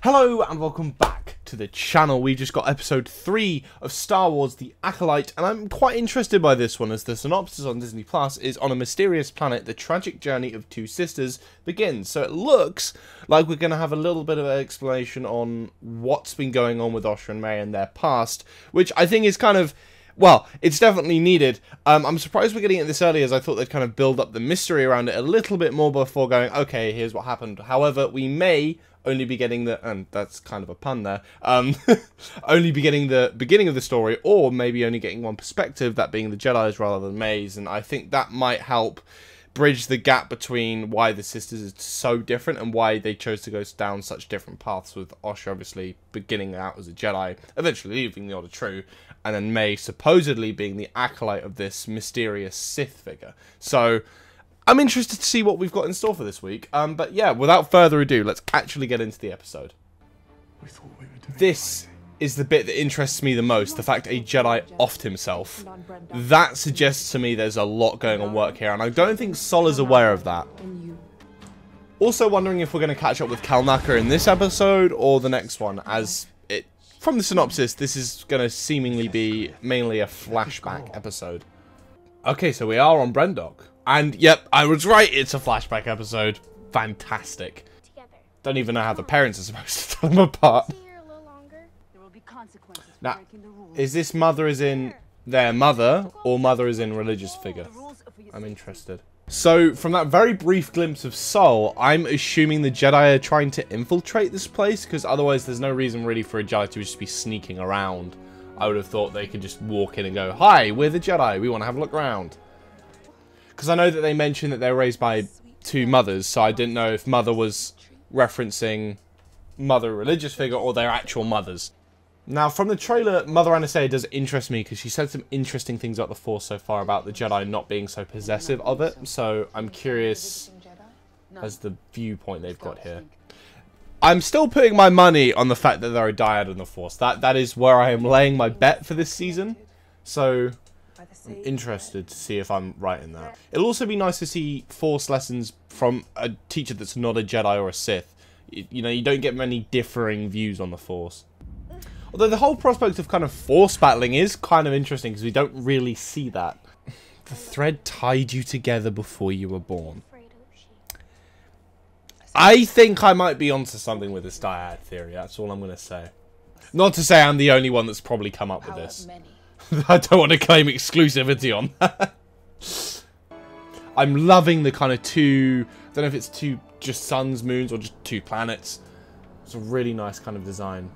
Hello and welcome back to the channel. We've just got episode 3 of Star Wars The Acolyte, and I'm quite interested by this one as the synopsis on Disney Plus is on a mysterious planet, the tragic journey of two sisters begins. So it looks like we're going to have a little bit of an explanation on what's been going on with Osha and May and their past, which I think is kind of, well, it's definitely needed. I'm surprised we're getting it this early, as I thought they'd kind of build up the mystery around it a little bit more before going, okay, here's what happened. However, we may only be getting the, and that's kind of a pun there, only be getting the beginning of the story, or maybe only getting one perspective, that being the Jedi's rather than May's, and I think that might help bridge the gap between why the sisters is so different and why they chose to go down such different paths, with Osha obviously beginning out as a Jedi, eventually leaving the Order True, and then May supposedly being the acolyte of this mysterious Sith figure. So I'm interested to see what we've got in store for this week. But yeah, without further ado, let's actually get into the episode. This is the bit that interests me the most, the fact a Jedi offed himself. That suggests to me there's a lot going on work here, and I don't think Sol is aware of that. Also wondering if we're going to catch up with Kalnaka in this episode or the next one, as it, from the synopsis, this is going to seemingly be mainly a flashback episode. Okay, so we are on Brendok. And, yep, I was right, it's a flashback episode. Fantastic. Don't even know how the parents are supposed to tell them apart. Now, is this mother as in their mother, or mother as in religious figure? I'm interested. So, from that very brief glimpse of Sol, I'm assuming the Jedi are trying to infiltrate this place, because otherwise there's no reason really for a Jedi to just be sneaking around. I would have thought they could just walk in and go, "Hi, we're the Jedi, we want to have a look around." Because I know that they mentioned that they were raised by two mothers, so I didn't know if mother was referencing mother religious figure or their actual mothers. Now, from the trailer, Mother Anastasia does interest me because she said some interesting things about the Force so far about the Jedi not being so possessive of it, so I'm curious as the viewpoint they've got here. I'm still putting my money on the fact that they're a dyad in the Force. That is where I am laying my bet for this season, so I'm interested to see if I'm right in that. It'll also be nice to see Force lessons from a teacher that's not a Jedi or a Sith. You know, you don't get many differing views on the Force. Although the whole prospect of kind of Force battling is kind of interesting, because we don't really see that. The thread tied you together before you were born. I think I might be onto something with this dyad theory, that's all I'm going to say. Not to say I'm the only one that's probably come up with this. I don't want to claim exclusivity on that. I'm loving the kind of two, I don't know if it's two just suns, moons, or just two planets. It's a really nice kind of design.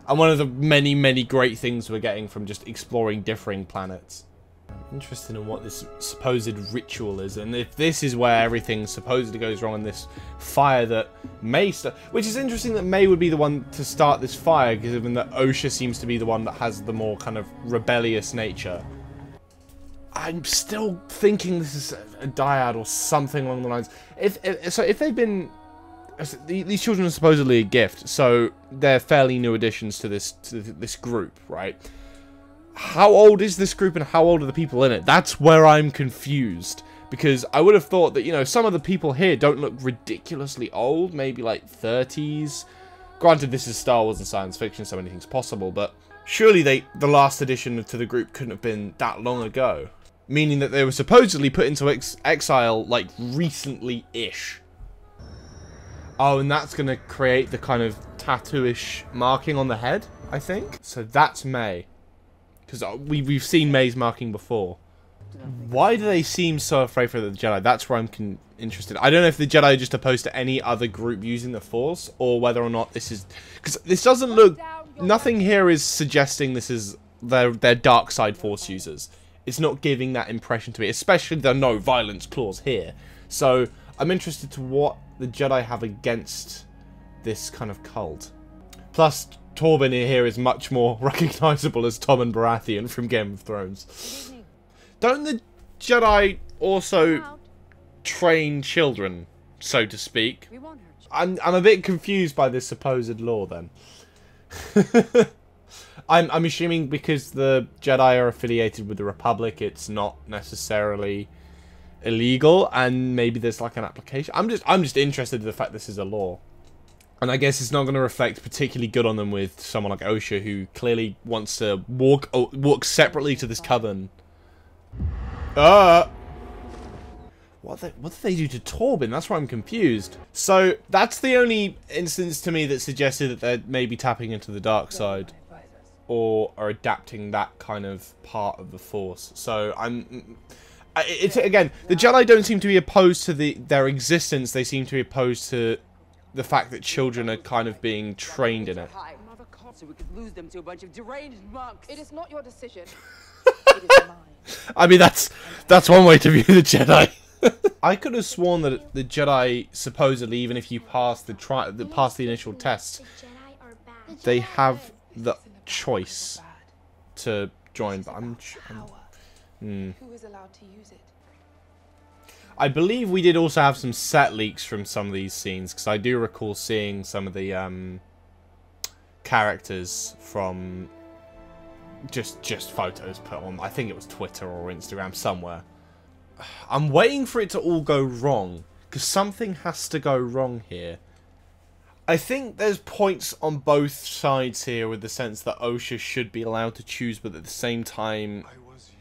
And one of the many, many great things we're getting from just exploring differing planets. I'm interested in what this supposed ritual is, and if this is where everything supposedly goes wrong in this fire that May which is interesting that May would be the one to start this fire, given that Osha seems to be the one that has the more kind of rebellious nature. I'm still thinking this is a dyad or something along the lines. If they've been, these children are supposedly a gift, so they're fairly new additions to this group, right? How old is this group and how old are the people in it? That's where I'm confused. Because I would have thought that, you know, some of the people here don't look ridiculously old. Maybe like 30s. Granted, this is Star Wars and science fiction, so anything's possible. But surely the last addition to the group couldn't have been that long ago. Meaning that they were supposedly put into exile, like, recently-ish. Oh, and that's going to create the kind of tattoo-ish marking on the head, I think. So that's May. Because we've seen May's marking before. Why do they seem so afraid for the Jedi? That's where I'm interested. I don't know if the Jedi are just opposed to any other group using the Force, or whether or not this is... Because this doesn't look... Nothing here is suggesting this is their dark side Force users. It's not giving that impression to me, especially the no violence clause here. So I'm interested to what the Jedi have against this kind of cult. Plus, Torben here is much more recognisable as Tommen Baratheon from Game of Thrones. Don't the Jedi also train children, so to speak? I'm a bit confused by this supposed law then. I'm assuming because the Jedi are affiliated with the Republic, it's not necessarily illegal, and maybe there's like an application. I'm just interested in the fact this is a law. And I guess it's not going to reflect particularly good on them with someone like Osha, who clearly wants to walk separately to this coven. What did they do to Torben? That's why I'm confused. So that's the only instance to me that suggested that they're maybe tapping into the dark side, or are adapting that kind of part of the Force. So it's again, the Jedi don't seem to be opposed to their existence. They seem to be opposed to the fact that children are kind of being trained in it. So we could lose them to a bunch of deranged monks. It is not your decision. It is mine. I mean, that's one way to view the Jedi. I could have sworn that the Jedi, supposedly, even if you pass the initial test, they have the choice to join. But Who is allowed to use it? I believe we did also have some set leaks from some of these scenes, because I do recall seeing some of the characters from just photos put on. I think it was Twitter or Instagram somewhere. I'm waiting for it to all go wrong, because something has to go wrong here. I think there's points on both sides here, with the sense that Osha should be allowed to choose, but at the same time,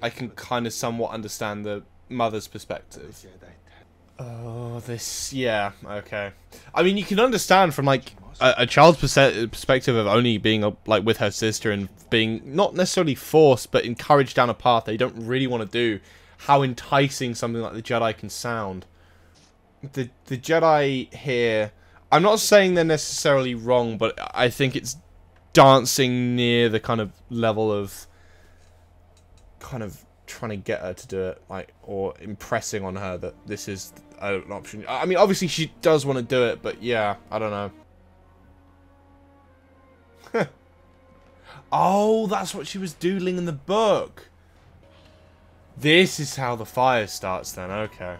I can kind of somewhat understand the mother's perspective. Oh, yeah, okay. I mean, you can understand from, like, a child's perspective of only being, like, with her sister and being not necessarily forced, but encouraged down a path they don't really want to do, how enticing something like the Jedi can sound. The Jedi here, I'm not saying they're necessarily wrong, but I think it's dancing near the kind of level of kind of trying to get her to do it, like, or impressing on her that this is an option. I mean, obviously she does want to do it, but yeah, I don't know. Oh, that's what she was doodling in the book. This is how the fire starts then, okay.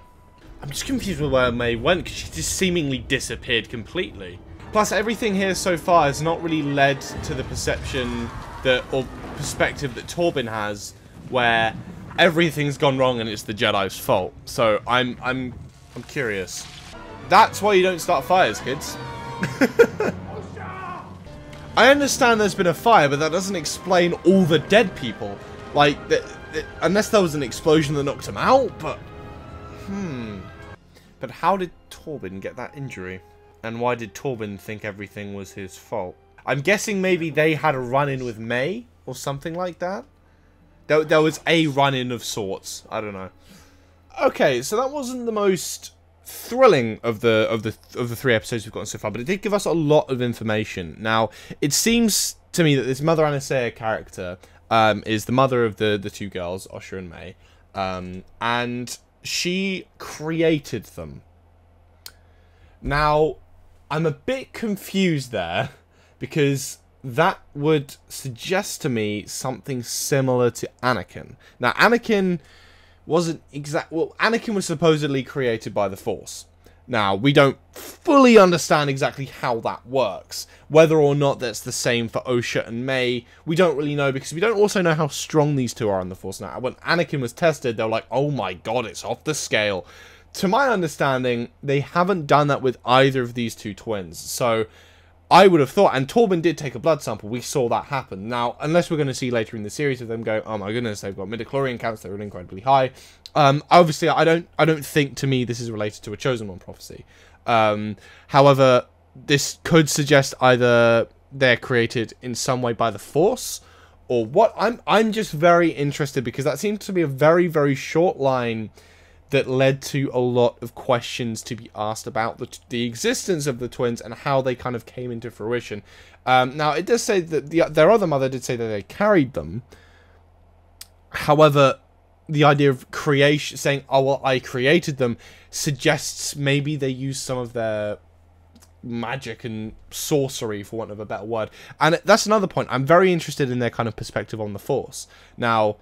I'm just confused with where May went, because she just seemingly disappeared completely. Plus, everything here so far has not really led to the perception that, or perspective that Torben has, where everything's gone wrong and it's the Jedi's fault. So I'm curious. That's why you don't start fires, kids. I understand there's been a fire, but that doesn't explain all the dead people. Like, unless there was an explosion that knocked him out, but... But how did Torben get that injury? And why did Torben think everything was his fault? I'm guessing maybe they had a run-in with May, or something like that? There was a run-in of sorts. I don't know. Okay, so that wasn't the most thrilling of the 3 episodes we've gotten so far, but it did give us a lot of information. Now, it seems to me that this Mother Anastasia character is the mother of the 2 girls, Osha and May, and she created them. Now, I'm a bit confused there, because that would suggest to me something similar to Anakin. Now, Anakin wasn't well, Anakin was supposedly created by the Force. Now, we don't fully understand exactly how that works. Whether or not that's the same for Osha and May, we don't really know, because we don't also know how strong these 2 are in the Force. Now, when Anakin was tested, they were like, oh my god, it's off the scale. To my understanding, they haven't done that with either of these 2 twins. So, I would have thought, and Torben did take a blood sample, we saw that happen. Now, unless we're going to see later in the series of them going, oh my goodness, they've got midichlorian counts that are incredibly high. Obviously, I don't think, to me, this is related to a Chosen One prophecy. However, this could suggest either they're created in some way by the Force, or what. I'm just very interested, because that seems to be a very, very short line that led to a lot of questions to be asked about the existence of the twins and how they kind of came into fruition. Now, it does say that their other mother did say that they carried them. However, the idea of creation, saying, oh, well, I created them, suggests maybe they used some of their magic and sorcery, for want of a better word. And that's another point. I'm very interested in their kind of perspective on the Force. Now,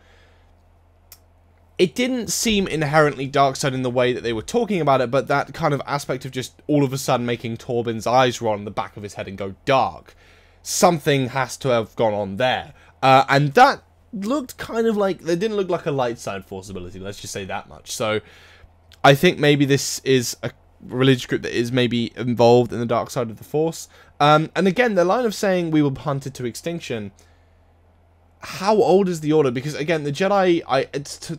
it didn't seem inherently dark side in the way that they were talking about it, but that kind of aspect of just all of a sudden making Torben's eyes roll on the back of his head and go dark. Something has to have gone on there. And that looked kind of like... They didn't look like a light side Force ability, let's just say that much. So, I think maybe this is a religious group that is maybe involved in the dark side of the Force. And again, the line of saying we were hunted to extinction, how old is the Order? Because again, the Jedi,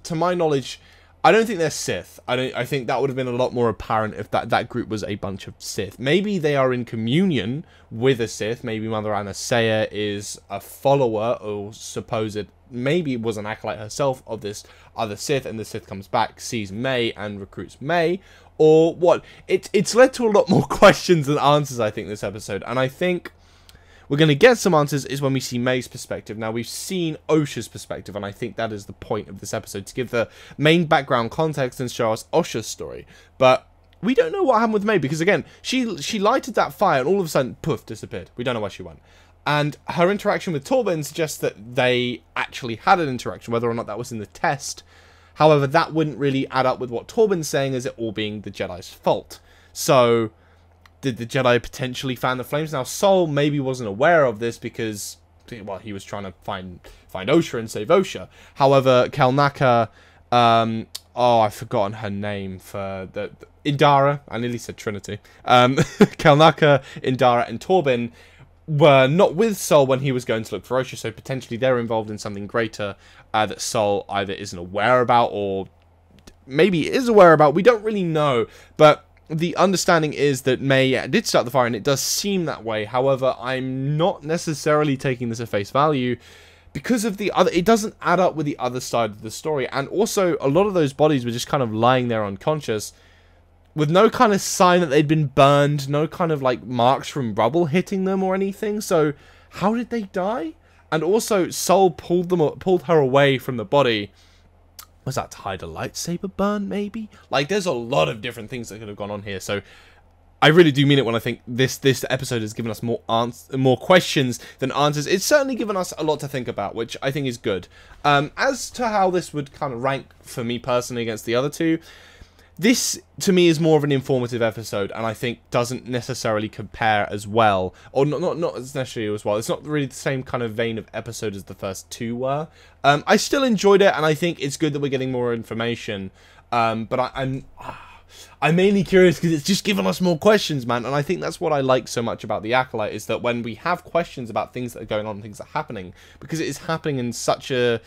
to my knowledge, I don't think they're Sith. I think that would have been a lot more apparent if that group was a bunch of Sith. Maybe they are in communion with a Sith. Maybe Mother Anastasia is a follower or supposed, maybe was an acolyte herself of this other Sith, and the Sith comes back, sees May, and recruits May. Or what? It's led to a lot more questions than answers, I think, this episode. And I think we're going to get some answers is when we see May's perspective. Now, we've seen Osha's perspective, and I think that is the point of this episode, to give the main background context and show us Osha's story. But we don't know what happened with May, because, again, she lighted that fire, and all of a sudden, poof, disappeared. We don't know where she went. And her interaction with Torben suggests that they actually had an interaction, whether or not that was in the test. However, that wouldn't really add up with what Torben's saying as it all being the Jedi's fault. So, did the Jedi potentially fan the flames? Now, Sol maybe wasn't aware of this because, well, he was trying to find Osha and save Osha. However, Kelnaka, I've forgotten her name for the Indara. I nearly said Trinity. Kelnaka, Indara, and Torben were not with Sol when he was going to look for Osha, so potentially they're involved in something greater that Sol either isn't aware about or maybe is aware about. We don't really know, but the understanding is that May did start the fire, and it does seem that way. However, I'm not necessarily taking this at face value because of the other. It doesn't add up with the other side of the story, and also a lot of those bodies were just kind of lying there unconscious, with no kind of sign that they'd been burned, no kind of like marks from rubble hitting them or anything. So how did they die? And also, Sol pulled her away from the body. Was that to hide a lightsaber burn, maybe? Like, there's a lot of different things that could have gone on here. So I really do mean it when I think this episode has given us more questions than answers. It's certainly given us a lot to think about, which I think is good. As to how this would kind of rank for me personally against the other two, this, to me, is more of an informative episode, and I think doesn't necessarily compare as well, or not necessarily as well. It's not really the same kind of vein of episode as the first two were. I still enjoyed it, and I think it's good that we're getting more information, but I'm mainly curious because it's just given us more questions, man, and I think that's what I like so much about the Acolyte, is that when we have questions about things that are going on, things that are happening, because it is happening in such a...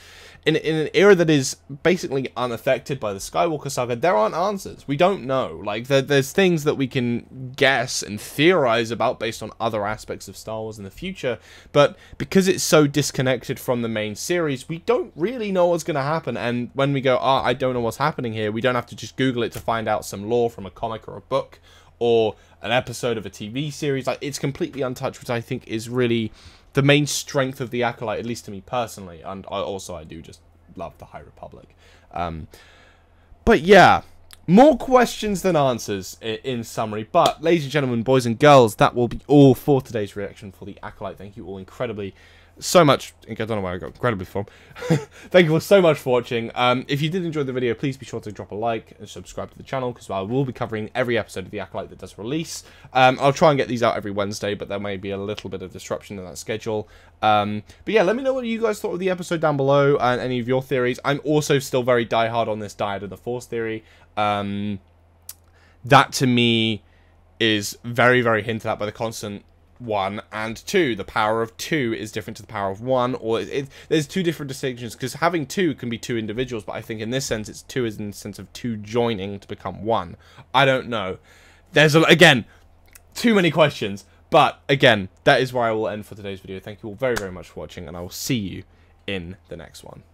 In an era that is basically unaffected by the Skywalker saga, there aren't answers. We don't know. Like, there's things that we can guess and theorize about based on other aspects of Star Wars in the future, but because it's so disconnected from the main series, we don't really know what's going to happen, and when we go, I don't know what's happening here, we don't have to just Google it to find out some lore from a comic or a book, or an episode of a TV series. Like, it's completely untouched, which I think is really the main strength of the Acolyte, at least to me personally, and I do just love the High Republic. But yeah, more questions than answers in summary. But, ladies and gentlemen, boys and girls, that will be all for today's reaction for the Acolyte. Thank you all incredibly so much. I don't know where I got incredibly from. Thank you all so much for watching. If you did enjoy the video, please be sure to drop a like and subscribe to the channel, because I will be covering every episode of the Acolyte that does release. I'll try and get these out every Wednesday, but there may be a little bit of disruption in that schedule. But yeah, let me know what you guys thought of the episode down below, and any of your theories. I'm also still very diehard on this Diet of the Force theory. That to me is very, very hinted at by the constant 1 and 2. The power of 2 is different to the power of 1, or there's two different distinctions, because having 2 can be 2 individuals, but I think in this sense it's 2 is in the sense of 2 joining to become 1. I don't know. There's, again, too many questions, but again, that is where I will end for today's video. Thank you all very, very much for watching, and I will see you in the next one.